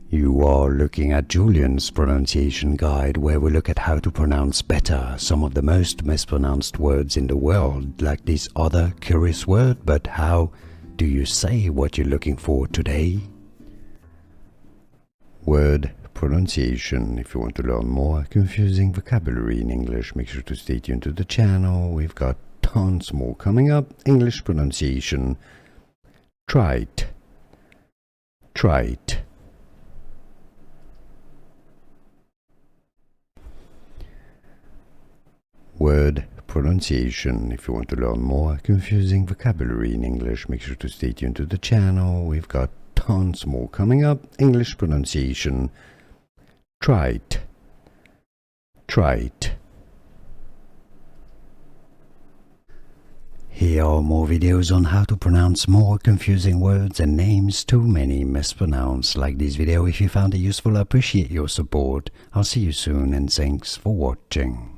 You are looking at Julian's pronunciation guide, where we look at how to pronounce better some of the most mispronounced words in the world, like this other curious word. But how do you say what you're looking for today? Word pronunciation. If you want to learn more confusing vocabulary in English, make sure to stay tuned to the channel. We've got tons more coming up. English pronunciation. Trite. Trite. Word pronunciation. If you want to learn more confusing vocabulary in English, make sure to stay tuned to the channel. We've got tons more coming up. English pronunciation. Trite. Trite. Here are more videos on how to pronounce more confusing words and names too many mispronounced. Like this video if you found it useful. I appreciate your support. I'll see you soon and thanks for watching.